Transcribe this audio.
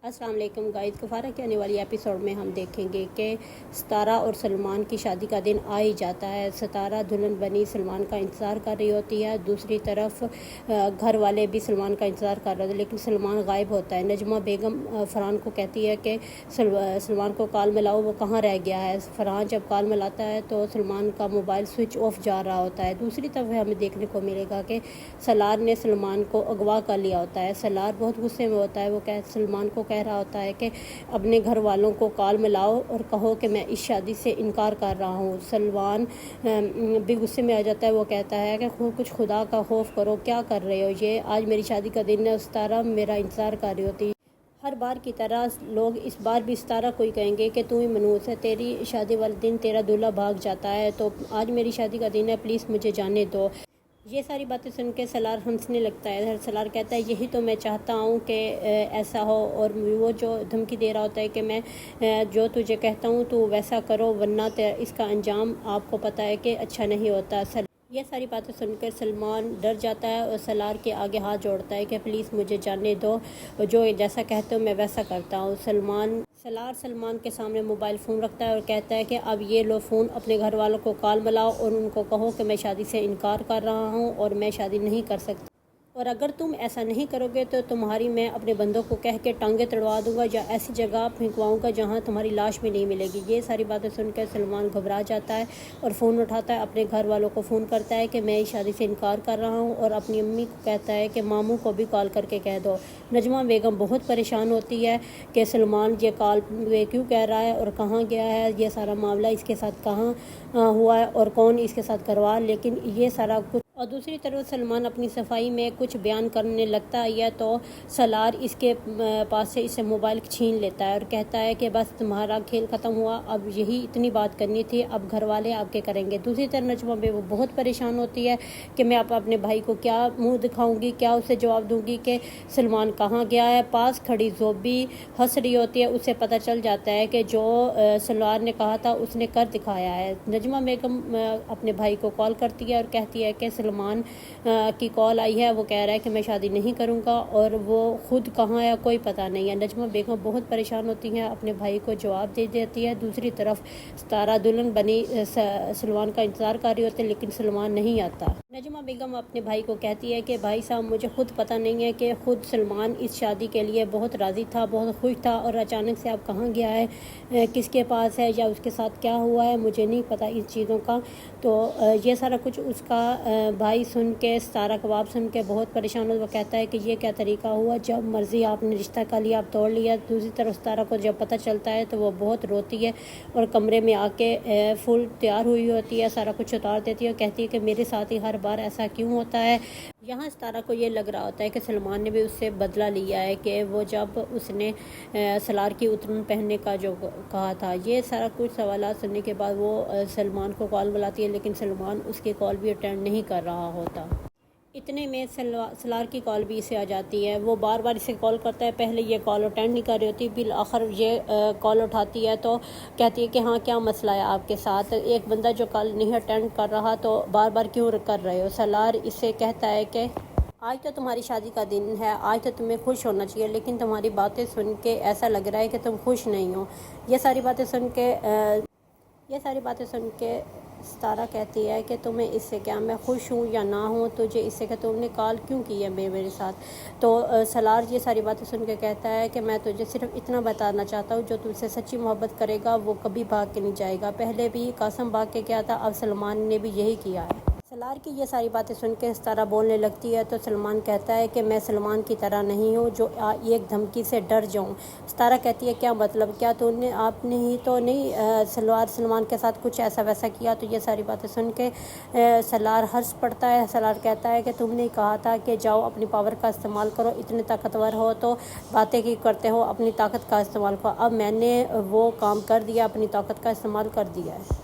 السلام علیکم گائز، کفارہ کے آنے والی ایپیسوڈ میں ہم دیکھیں گے کہ ستارہ اور سلمان کی شادی کا دن آ ہی جاتا ہے۔ ستارہ دلہن بنی سلمان کا انتظار کر رہی ہوتی ہے، دوسری طرف گھر والے بھی سلمان کا انتظار کر رہے ہوتے ہیں، لیکن سلمان غائب ہوتا ہے۔ نجمہ بیگم فرحان کو کہتی ہے کہ سلمان کو کال ملاؤ، وہ کہاں رہ گیا ہے۔ فرحان جب کال ملاتا ہے تو سلمان کا موبائل سوئچ آف جا رہا ہوتا ہے۔ دوسری طرف ہمیں دیکھنے کو ملے گا کہ سالار نے سلمان کو اغوا کر لیا ہوتا ہے۔ سالار بہت غصے میں ہوتا ہے، وہ سلمان کو کہہ رہا ہوتا ہے کہ اپنے گھر والوں کو کال ملاؤ اور کہو کہ میں اس شادی سے انکار کر رہا ہوں۔ سلمان بھی غصے میں آ جاتا ہے، وہ کہتا ہے کہ کچھ خدا کا خوف کرو، کیا کر رہے ہو، یہ آج میری شادی کا دن ہے، ستارہ میرا انتظار کر رہی ہوتی ہے۔ ہر بار کی طرح لوگ اس بار بھی ستارہ کو ہی کہیں گے کہ تو ہی منحوس ہے، تیری شادی والے دن تیرا دولہا بھاگ جاتا ہے، تو آج میری شادی کا دن ہے، پلیز مجھے جانے دو۔ یہ ساری باتیں سن کے سالار ہنسنے لگتا ہے۔ سالار کہتا ہے یہی تو میں چاہتا ہوں کہ ایسا ہو، اور وہ جو دھمکی دے رہا ہوتا ہے کہ میں جو تجھے کہتا ہوں تو ویسا کرو، ورنہ اس کا انجام آپ کو پتہ ہے کہ اچھا نہیں ہوتا۔ یہ ساری باتیں سن کر سلمان ڈر جاتا ہے اور سالار کے آگے ہاتھ جوڑتا ہے کہ پلیز مجھے جانے دو، جو جیسا کہتے ہو میں ویسا کرتا ہوں۔ سالار سلمان کے سامنے موبائل فون رکھتا ہے اور کہتا ہے کہ اب یہ لو فون، اپنے گھر والوں کو کال ملاؤ اور ان کو کہو کہ میں شادی سے انکار کر رہا ہوں اور میں شادی نہیں کر سکتا، اور اگر تم ایسا نہیں کرو گے تو تمہاری میں اپنے بندوں کو کہہ کے ٹانگیں تڑوا دوں گا یا ایسی جگہ پھینکواؤں گا جہاں تمہاری لاش بھی نہیں ملے گی۔ یہ ساری باتیں سن کر سلمان گھبرا جاتا ہے اور فون اٹھاتا ہے، اپنے گھر والوں کو فون کرتا ہے کہ میں اس شادی سے انکار کر رہا ہوں، اور اپنی امی کو کہتا ہے کہ ماموں کو بھی کال کر کے کہہ دو۔ نجمہ بیگم بہت پریشان ہوتی ہے کہ سلمان یہ کال کیوں کہہ رہا ہے اور کہاں گیا ہے، یہ سارا معاملہ اس کے ساتھ کہاں ہوا ہے اور کون اس کے ساتھ کروا، لیکن یہ سارا کچھ۔ اور دوسری طرف سلمان اپنی صفائی میں کچھ بیان کرنے لگتا ہے تو سالار اس کے پاس سے اسے موبائل چھین لیتا ہے اور کہتا ہے کہ بس تمہارا کھیل ختم ہوا، اب یہی اتنی بات کرنی تھی، اب گھر والے آپ کے کریں گے۔ دوسری طرف نجمہ وہ بہت پریشان ہوتی ہے کہ میں اپنے بھائی کو کیا منہ دکھاؤں گی، کیا اسے جواب دوں گی کہ سلمان کہاں گیا ہے۔ پاس کھڑی زوبی ہنس رہی ہوتی ہے، اسے پتہ چل جاتا ہے کہ جو سالار نے کہا تھا اس نے کر دکھایا ہے۔ نجمہ بیگم اپنے بھائی کو کال کرتی ہے اور کہتی ہے کہ سلمان کی کال آئی ہے، وہ کہہ رہا ہے کہ میں شادی نہیں کروں گا اور وہ خود کہاں ہے کوئی پتہ نہیں ہے۔ نجمہ بیگم بہت پریشان ہوتی ہیں، اپنے بھائی کو جواب دے دیتی ہے۔ دوسری طرف ستارہ دلہن بنی سلمان کا انتظار کر رہی ہوتی ہے، لیکن سلمان نہیں آتا۔ نجمہ بیگم اپنے بھائی کو کہتی ہے کہ بھائی صاحب مجھے خود پتہ نہیں ہے کہ خود سلمان اس شادی کے لیے بہت راضی تھا، بہت خوش تھا، اور اچانک سے اب کہاں گیا ہے، کس کے پاس ہے یا اس کے ساتھ کیا ہوا ہے، مجھے نہیں پتہ اس چیزوں کا۔ تو یہ سارا کچھ اس کا بھائی سن کے، ستارہ کا باپ سن کے بہت پریشان ہو، وہ کہتا ہے کہ یہ کیا طریقہ ہوا، جب مرضی آپ نے رشتہ کر لیا، آپ توڑ لیا۔ دوسری طرف ستارہ کو جب پتہ چلتا ہے تو وہ بہت روتی ہے اور کمرے میں آ کے فل تیار ہوئی ہوتی ہے، سارا کچھ اتار دیتی ہے اور کہتی ہے کہ میرے ساتھ ہی ہر بار ایسا کیوں ہوتا ہے۔ یہاں ستارہ کو یہ لگ رہا ہوتا ہے کہ سلمان نے بھی اس سے بدلہ لیا ہے کہ وہ جب اس نے سالار کی اترن پہننے کا جو کہا تھا۔ یہ سارا کچھ سوالات سننے کے بعد وہ سلمان کو کال بلاتی ہے، لیکن سلمان اس کی کال بھی اٹینڈ نہیں کر رہا ہوتا۔ اتنے میں سالار کی کال بھی اسے آ جاتی ہے، وہ بار بار اسے کال کرتا ہے، پہلے یہ کال اٹینڈ نہیں کر رہی ہوتی، بالآخر یہ کال اٹھاتی ہے تو کہتی ہے کہ ہاں کیا مسئلہ ہے آپ کے ساتھ، ایک بندہ جو کال نہیں اٹینڈ کر رہا تو بار بار کیوں کر رہے ہو۔ سالار اسے کہتا ہے کہ آج تو تمہاری شادی کا دن ہے، آج تو تمہیں خوش ہونا چاہیے، لیکن تمہاری باتیں سن کے ایسا لگ رہا ہے کہ تم خوش نہیں ہو۔ یہ ساری باتیں سن کے ستارہ کہتی ہے کہ تمہیں اس سے کیا، میں خوش ہوں یا نہ ہوں تجھے اس سے کہ تم نے کال کیوں کی ہے میرے ساتھ۔ تو سالار یہ ساری باتیں سن کے کہتا ہے کہ میں تجھے صرف اتنا بتانا چاہتا ہوں، جو تجھ سے سچی محبت کرے گا وہ کبھی بھاگ کے نہیں جائے گا، پہلے بھی قاسم بھاگ کے کیا تھا، اب سلمان نے بھی یہی کیا ہے۔ سالار کی یہ ساری باتیں سن کے ستارہ بولنے لگتی ہے تو سلمان کہتا ہے کہ میں سلمان کی طرح نہیں ہوں جو ایک دھمکی سے ڈر جاؤں۔ ستارہ کہتی ہے کیا مطلب، کیا آپ نے ہی تو نہیں سلمان کے ساتھ کچھ ایسا ویسا کیا۔ تو یہ ساری باتیں سن کے سالار ہنس پڑتا ہے۔ سالار کہتا ہے کہ تم نے کہا تھا کہ جاؤ اپنی پاور کا استعمال کرو، اتنے طاقتور ہو تو باتیں کی کرتے ہو، اپنی طاقت کا استعمال کرو۔ اب میں نے وہ کام کر دیا، اپنی طاقت کا استعمال کر دیا ہے۔